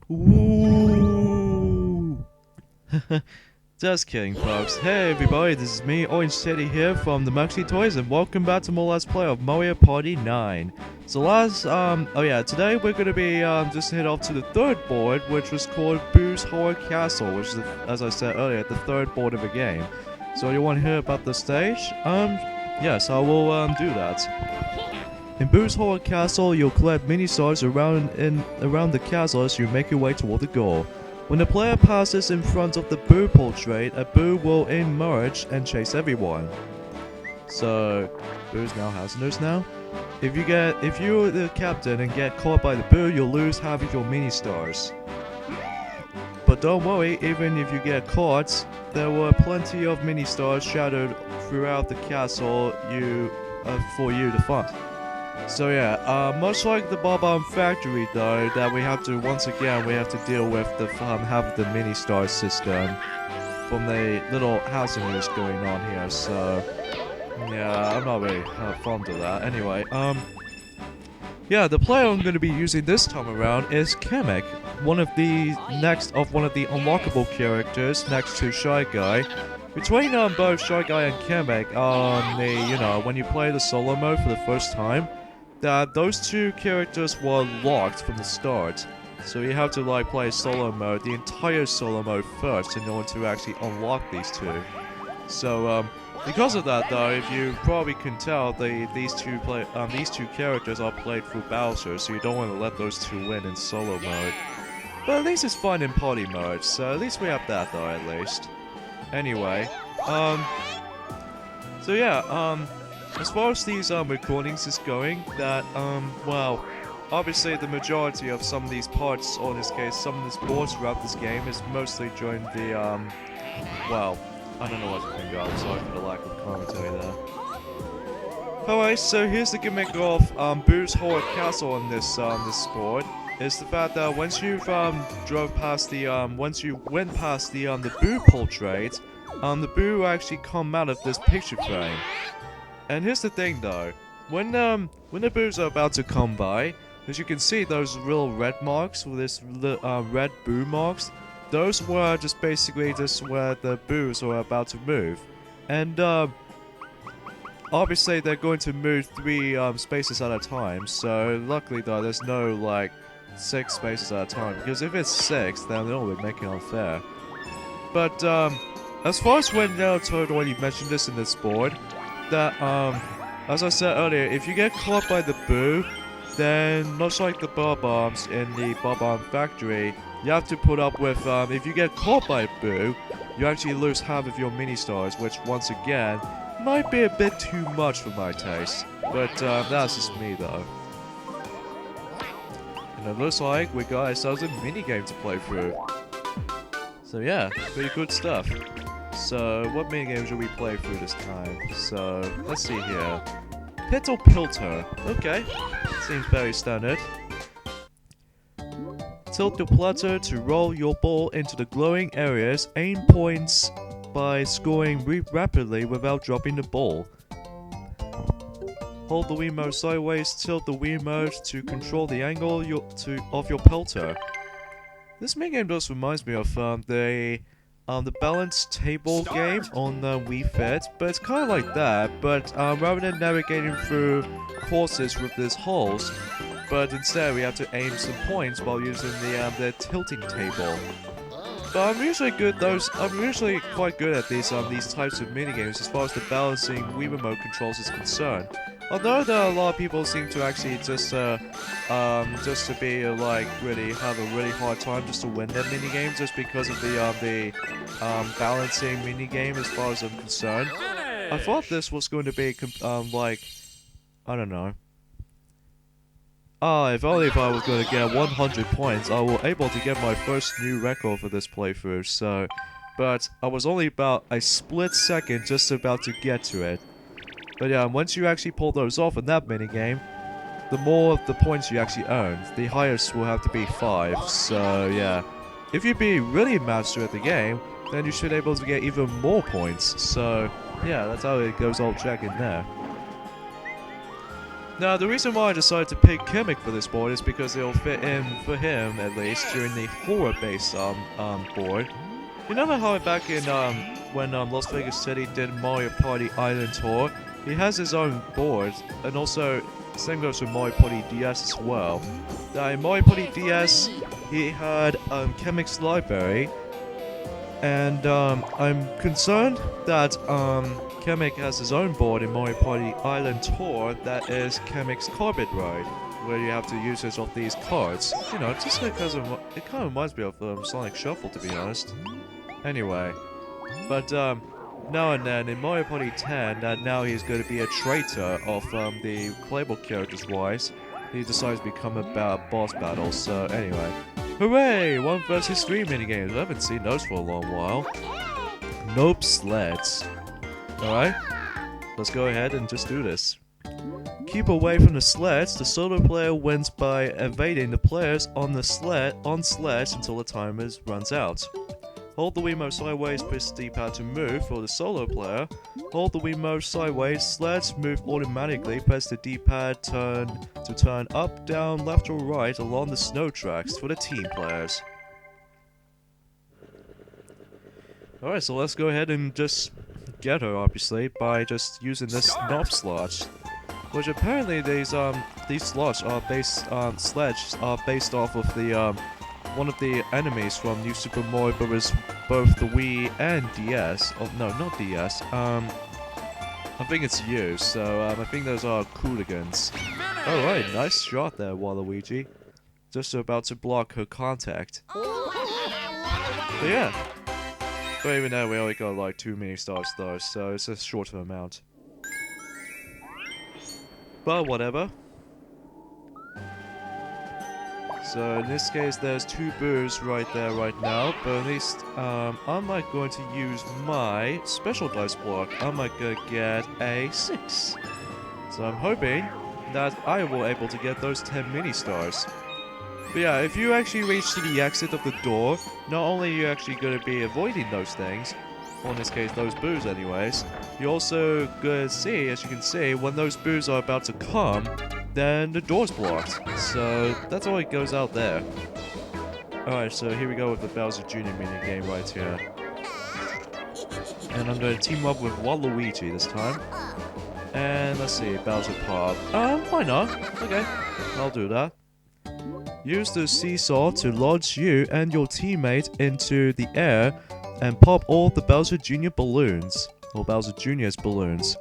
Ooh. Just kidding, folks. Hey everybody, this is me, Orange Teddy here from the Muxy Toys, and welcome back to more Let's Play of Mario Party 9. So today we're gonna be, just head off to the third board, which was called Boo's Horror Castle, which is, as I said earlier, the third board of the game. So you want to hear about the stage? Yes, I will, do that. In Boo's Horror Castle, you'll collect mini-stars around the castle as you make your way toward the goal. When the player passes in front of the Boo portrait, a Boo will emerge and chase everyone. So, Boo's now hazardous now. If you're the captain and get caught by the Boo, you'll lose half of your mini-stars. But don't worry, even if you get caught, there were plenty of mini-stars shattered throughout the castle for you to find. So yeah, much like the Bob-omb Factory though, that we have to deal with the half of the mini-star system from the little housing that's going on here, so yeah, I'm not really fond of that. Anyway, yeah, the player I'm going to be using this time around is Kamek, one of the unlockable characters next to Shy Guy. Between both Shy Guy and Kamek, when you play the solo mode for the first time, that those two characters were locked from the start. So you have to play solo mode, the entire solo mode first in order to actually unlock these two. So because of that though, if you probably can tell, these two characters are played through Bowser, so you don't want to let those two win in solo mode. But at least it's fun in party mode, so at least we have that though at least. Anyway, as far as these recordings is going, obviously the majority of some of these parts, or in this case, some of these boards throughout this game is mostly during the, I don't know what to think of, sorry for the lack of commentary there. Alright, so here's the gimmick of Boo's Horror Castle on this board, is the fact that once you've once you went past the Boo portrait, the Boo will actually come out of this picture frame. And here's the thing though, when the Boos are about to come by, as you can see those little red marks, with this red Boo marks, those were just basically just where the Boos are about to move. And obviously they're going to move 3 spaces at a time, so luckily though there's no 6 spaces at a time, because if it's 6 then it would make it unfair. But as far as when Toad already mentioned this in this board, that as I said earlier, if you get caught by the Boo, then much like the Bob-ombs in the Bob-omb Factory, you have to put up with, if you get caught by a Boo, you actually lose half of your mini-stars, which once again, might be a bit too much for my taste. But that's just me though. And it looks like we got ourselves a mini-game to play through. So yeah, pretty good stuff. So, what minigames will we play through this time? So, let's see here. Pit or Pilter? Okay, seems very standard. Tilt your platter to roll your ball into the glowing areas. Aim points by scoring rapidly without dropping the ball. Hold the Wiimote sideways, tilt the Wiimote to control the angle of your Pilter. This minigame does remind me of the balance table game on the Wii Fit, but it's kind of like that, but rather than navigating through courses with these holes, but instead we have to aim some points while using the tilting table. But I'm usually quite good at these types of minigames as far as the balancing Wii remote controls is concerned. Although there are a lot of people seem to actually just to be really have a really hard time just to win their minigames just because of the balancing minigame as far as I'm concerned. I thought this was going to be I don't know. If only if I was going to get 100 points, I was able to get my first new record for this playthrough. So, but I was only about a split second just about to get to it. But yeah, once you actually pull those off in that minigame, the more of the points you actually earn. The highest will have to be 5, so yeah. If you be really master at the game, then you should be able to get even more points. So yeah, that's how it goes all check in there. Now, the reason why I decided to pick Kamek for this board is because it'll fit in, for him at least, during the horror-based board. You remember how back in when Las Vegas City did Mario Party Island Tour, he has his own board, and also same goes for Mario Party DS as well. Now, in Mario Party DS, he had Kamek's library, and I'm concerned that Kamek has his own board in Mario Party Island Tour that is Kamek's Carbid Ride, where you have to use of these cards. You know, just because of, it kind of reminds me of Sonic Shuffle, to be honest. Anyway, but now and then in Mario Party 10, that now he's going to be a traitor of the playable characters wise, he decides to become a boss battle. So anyway, hooray! 1 vs 3 minigames. I haven't seen those for a long while. Nope sleds. Alright, let's go ahead and just do this. Keep away from the sleds. The solo player wins by evading the players on the sledge until the timer runs out. Hold the Wiimote sideways, press the D-pad to move for the solo player. Hold the Wiimote sideways, sleds move automatically, press the D-pad to turn up, down, left or right along the snow tracks for the team players. Alright, so let's go ahead and just get her, obviously, by just using this knob slot. Which apparently these slots are based off of the one of the enemies from New Super Mario Bros. Both the Wii and DS. Oh no, not DS. I think it's U. So I think those are Cooligans. Alright, nice shot there, Waluigi. Just about to block her contact. But yeah. But even though we only got like 2 mini stars though, so it's a shorter amount. But whatever. So in this case, there's 2 boos right there right now, but at least I'm not going to use my special dice block. I'm not going to get a 6. So I'm hoping that I will able to get those 10 mini stars. But yeah, if you actually reach to the exit of the door, not only are you actually going to be avoiding those things, or in this case those boos anyways, you're also going to see, as you can see, when those boos are about to come, then the door's blocked. So that's all it goes out there. Alright, so here we go with the Bowser Jr. minigame right here. And I'm going to team up with Waluigi this time. And let's see, Bowser Pop. Why not? Okay, I'll do that. Use the seesaw to launch you and your teammate into the air and pop all the Bowser Jr. balloons. Or Bowser Jr.'s balloons.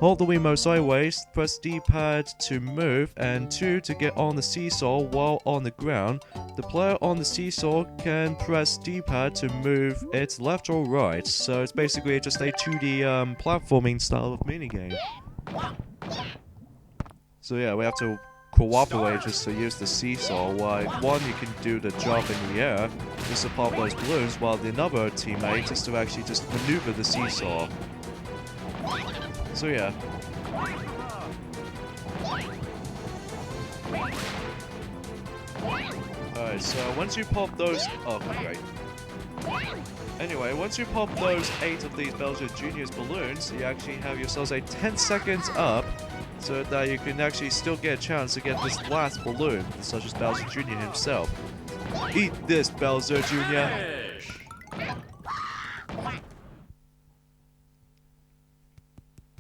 Hold the Wiimote sideways, press D-pad to move, and 2 to get on the seesaw while on the ground. The player on the seesaw can press D-pad to move it left or right, so it's basically just a 2D platforming style of minigame. So yeah, we have to cooperate just to use the seesaw, while one you can do the jump in the air, just to pop those balloons, while the another teammate is to actually just maneuver the seesaw. So yeah. Alright, so once you pop those... Oh, great. Anyway, once you pop those 8 of these Bowser Jr.'s balloons, you actually have yourselves a 10 seconds up, so that you can actually still get a chance to get this last balloon, such as Bowser Jr. himself. Eat this, Bowser Jr.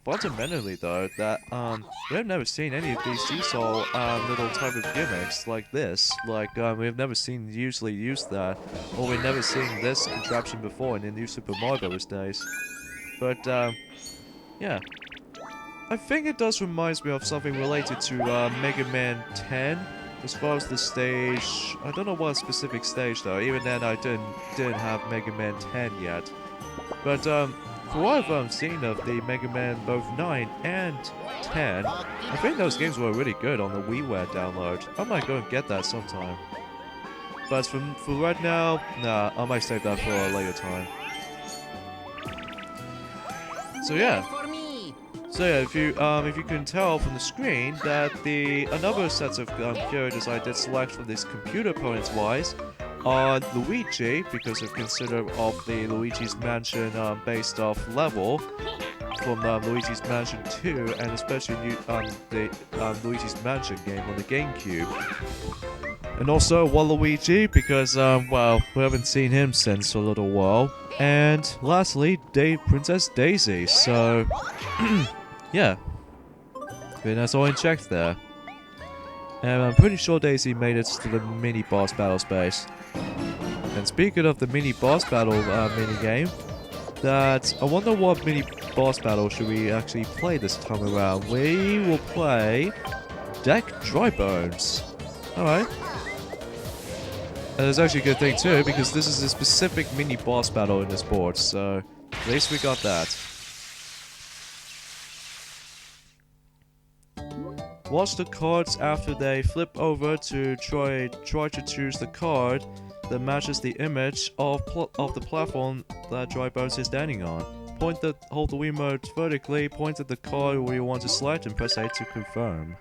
Fundamentally though, that we have never seen any of these seesaw little type of gimmicks like this. Like we've never seen usually use that, or we've never seen this contraption before in the New Super Mario Bros. Days. But yeah, I think it does remind me of something related to Mega Man 10. As far as the stage, I don't know what specific stage though. Even then, I didn't have Mega Man 10 yet. But for what I've seen of the Mega Man both 9 and 10, I think those games were really good on the WiiWare download. I might go and get that sometime. But for right now, nah, I might save that for a later time. So yeah. So yeah, if you can tell from the screen that another set of characters I did select from this computer opponents wise are Luigi, because of consider of the Luigi's Mansion based off level, from Luigi's Mansion 2, and especially the Luigi's Mansion game on the GameCube. And also Waluigi, because, well, we haven't seen him since a little while. And lastly, Princess Daisy, so, yeah. Very nice orange check there. And I'm pretty sure Daisy made it to the mini-boss battle space. And speaking of the mini-boss battle mini-game, I wonder what mini-boss battle should we actually play this time around. We will play Deck Dry Bones. Alright. And it's actually a good thing too, because this is a specific mini-boss battle in this board, so at least we got that. Watch the cards after they flip over to try to choose the card that matches the image of the platform that Dry Bones is standing on. Hold the Wiimote vertically, point at the card where you want to select, and press A to confirm.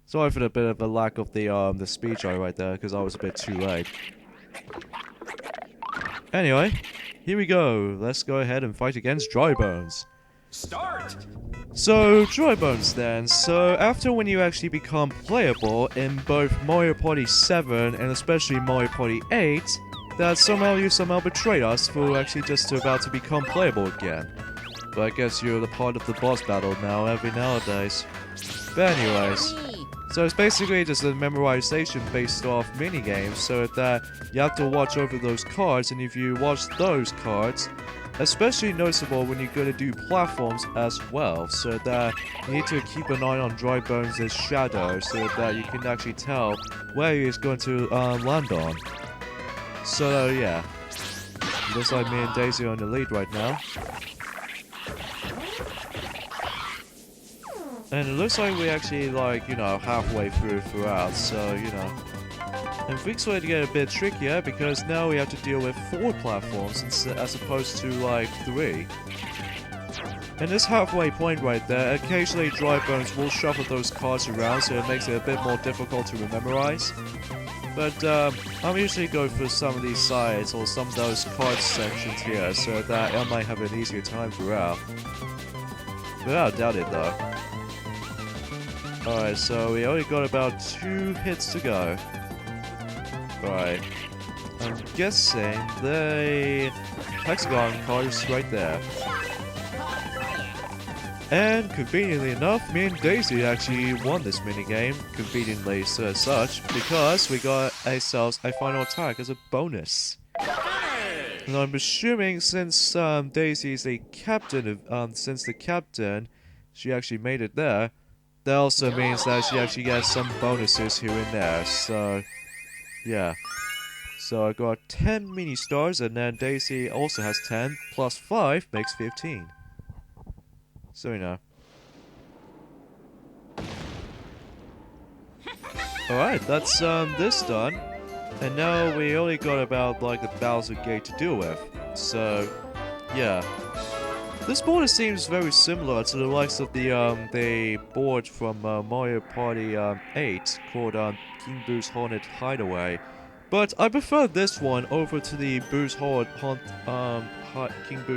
Sorry for the bit of a lack of the speech right there, because I was a bit too late. Anyway, here we go. Let's go ahead and fight against Dry Bones. Start! So, Dry Bones then. So, after when you actually become playable in both Mario Party 7 and especially Mario Party 8, that you somehow betrayed us for actually just about to become playable again. But I guess you're the part of the boss battle nowadays. But anyways, so it's basically just a memorization based off minigames, so that you have to watch over those cards, and if you watch those cards, especially noticeable when you're going to do platforms as well, so that you need to keep an eye on Dry Bones' shadow, so that you can actually tell where he is going to land on. So yeah, looks like me and Daisy are in the lead right now. And it looks like we actually, like, you know, halfway throughout, so, you know. And things going to get a bit trickier, because now we have to deal with 4 platforms as opposed to, like, 3. And this halfway point right there, occasionally Dry Bones will shuffle those cards around, so it makes it a bit more difficult to memorize. But, I'll usually go for some of these sides, or some of those card sections here, so that I might have an easier time throughout. But I doubt it, though. Alright, so we only got about 2 hits to go. Right. I'm guessing the hexagon card is right there. And conveniently enough, me and Daisy actually won this minigame, conveniently so as such, because we got ourselves a final attack as a bonus. And I'm assuming since Daisy is a captain since the captain, she actually made it there, that also means that she actually gets some bonuses here and there, so yeah. So I got 10 mini stars, and then Daisy also has 10, plus 5 makes 15. So you know. Alright, that's this done. And now we only got about like the Bowser Gate to deal with. So yeah. This board seems very similar to the likes of the board from Mario Party 8 called King Boo's Haunted Hideaway. But I prefer this one over to the King Boo's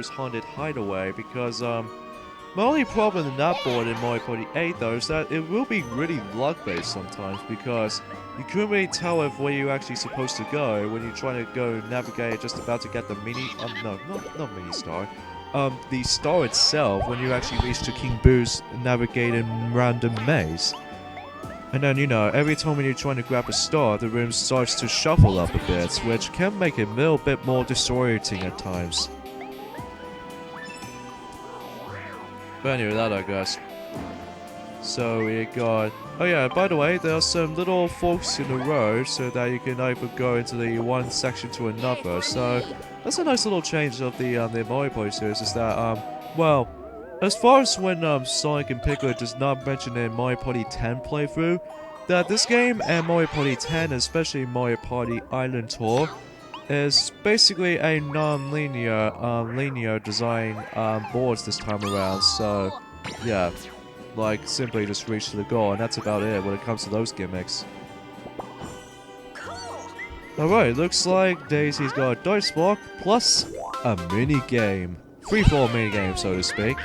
Haunted Hideaway, because my only problem in that board in Mario Party 8 though is that it will be really luck-based sometimes, because you couldn't really tell where you're actually supposed to go when you're trying to go navigate just about to get the not mini star. The star itself, when you actually reach to King Boo's navigated random maze. And then, you know, every time when you're trying to grab a star, the room starts to shuffle up a bit, which can make it a little bit more disorienting at times. But anyway, that I guess. So we got... Oh yeah, by the way, there are some little forks in the road, so that you can either go into the one section to another, so... That's a nice little change of the Mario Party series, is that, well, as far as when Sonic and Piglet does not mention in Mario Party 10 playthrough, that this game and Mario Party 10, especially Mario Party Island Tour, is basically a non-linear, linear design boards this time around, so, yeah, like, simply just reach to the goal, and that's about it when it comes to those gimmicks. Alright, looks like Daisy's got a dice block plus a mini game free-for-all minigame, so to speak.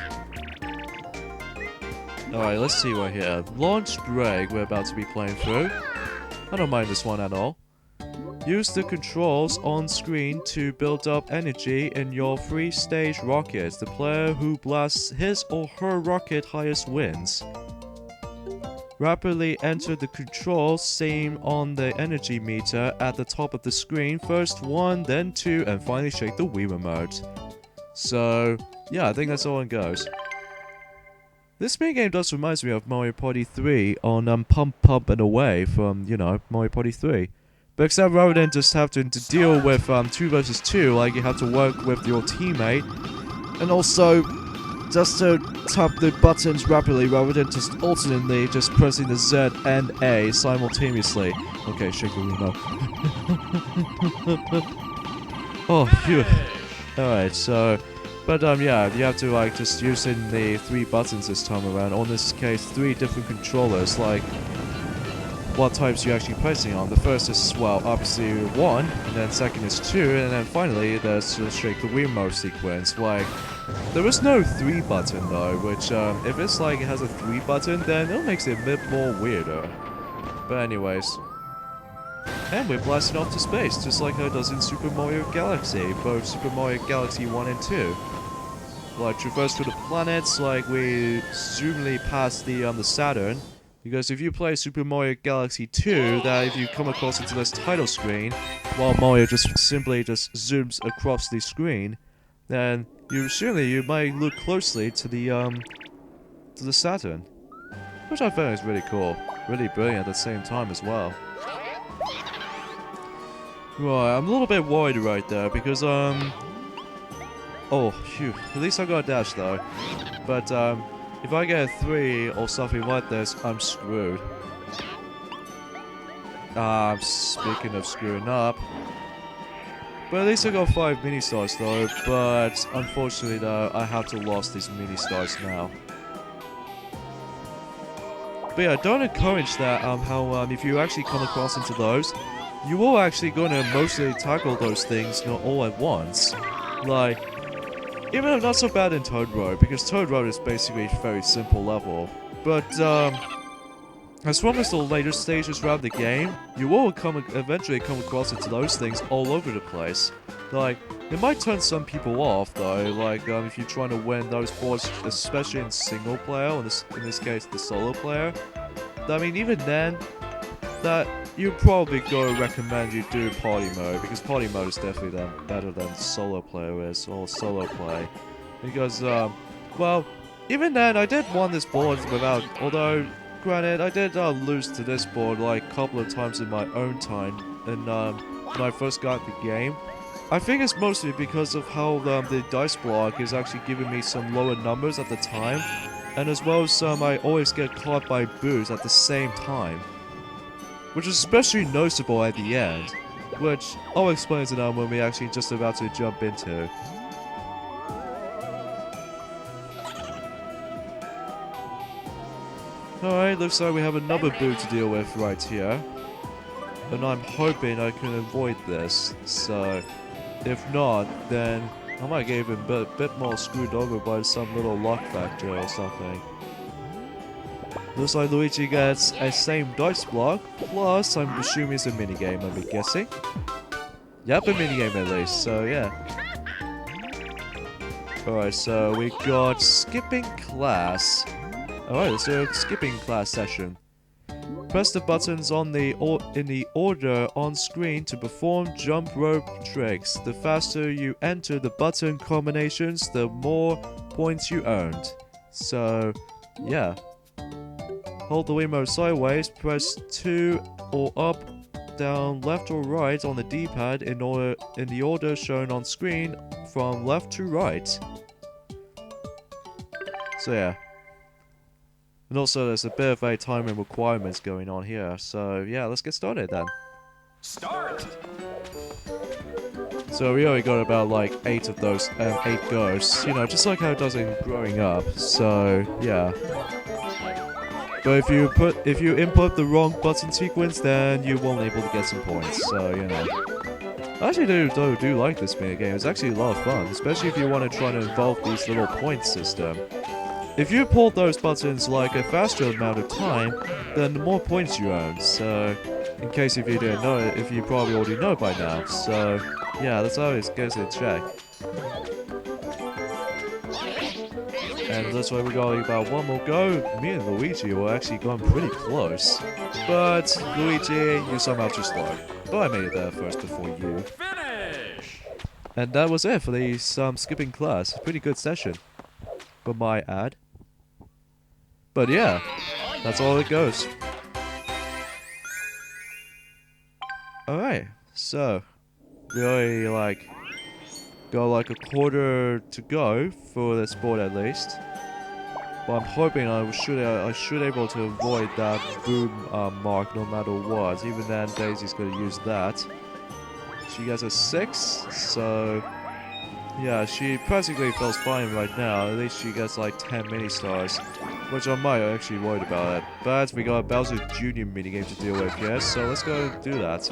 Alright, let's see what here. Launch break we're about to be playing through. I don't mind this one at all. Use the controls on screen to build up energy in your 3-stage rockets. The player who blasts his or her rocket highest wins. Rapidly enter the controls seen on the energy meter at the top of the screen. First 1, then 2, and finally shake the Wii remote. So, yeah, I think that's all it goes. This minigame does remind me of Mario Party 3 on Pump Pump and Away from, you know, Mario Party 3. But except rather than just having to deal with 2 versus 2, like you have to work with your teammate, and also just to tap the buttons rapidly rather than just alternately just pressing the Z and A simultaneously. Okay, shake the remote. Oh, phew. Alright, so... But yeah, you have to like just using the 3 buttons this time around. On this case, 3 different controllers, like what types you're actually pressing on. The first is, well, obviously 1, and then second is 2, and then finally there's the shake the Wii remote sequence. Like, there is no 3 button though, which if it's like it has a 3 button, then it makes it a bit more weirder. But anyways. And we're blasting off to space, just like how it does in Super Mario Galaxy, both Super Mario Galaxy 1 and 2. Like, traverse through the planets, like we zoomly pass the Saturn. Because if you play Super Mario Galaxy 2, that if you come across into this title screen, while Mario just simply zooms across the screen, then you might look closely to the Saturn. Which I think is really cool. Really brilliant at the same time as well. Right, I'm a little bit worried right there because, oh, phew. At least I got a dash though. But, if I get a 3 or something like this, I'm screwed. Speaking of screwing up. But at least I got 5 mini-stars though, but unfortunately though, I have to lose these mini-stars now. But yeah, don't encourage that, how, if you actually come across into those, you will actually gonna mostly tackle those things not all at once. Like, even though not so bad in Toad Road, because Toad Road is basically a very simple level. But, as long as the later stages throughout the game, you will eventually come across into those things all over the place. Like, it might turn some people off though, like, if you're trying to win those boards, especially in single player, in this case the solo player. I mean, even then, that you'd probably go recommend you do party mode, because party mode is definitely better than solo player is, or solo play. Because, well, even then, I did win this board without, although, granted, I did lose to this board like a couple of times in my own time, and when I first got the game. I think it's mostly because of how the dice block is actually giving me some lower numbers at the time, and as well as I always get caught by boosts at the same time. Which is especially noticeable at the end, which I'll explain to now when we're actually just about to jump into. Alright, looks like we have another boo to deal with right here. And I'm hoping I can avoid this, so if not, then I might get even a bit more screwed over by some little luck factor or something. Looks like Luigi gets a same dice block, plus I'm assuming it's a minigame, I'm guessing. Yep, a minigame at least, so yeah. Alright, so we got skipping class. Alright, let's do a skipping class session. Press the buttons in the order on screen to perform jump rope tricks. The faster you enter the button combinations, the more points you earned. So, yeah. Hold the Wiimote sideways, press 2 or up, down, left or right on the D-pad in the order shown on screen from left to right. So yeah. And also there's a bit of a timing requirements going on here, so yeah, let's get started then. Start! So we already got about like 8 of those, 8 goes, you know, just like how it does in growing up, so yeah. But if you input the wrong button sequence, then you won't be able to get some points, so you know. I actually do like this minigame. It's actually a lot of fun, especially if you want to try to involve these little point system. If you pull those buttons like a faster amount of time, then the more points you earn. So, in case if you didn't know it, if you probably already know by now. So, yeah, that's always good to check. And looks like we got about one more go. Me and Luigi were actually going pretty close. But, Luigi, you somehow just slow. But I made it there first before you. Finish! And that was it for the skipping class. Pretty good session. For my ad. But yeah, that's all it goes. Alright, so we already got like a quarter to go for the sport at least. But I'm hoping I should able to avoid that boom mark no matter what. Even then, Daisy's gonna use that. She gets a 6, so yeah, she practically feels fine right now. At least she gets like 10 mini stars, which I might actually worried about it. But we got a Bowser Jr. minigame to deal with here, so let's go and do that.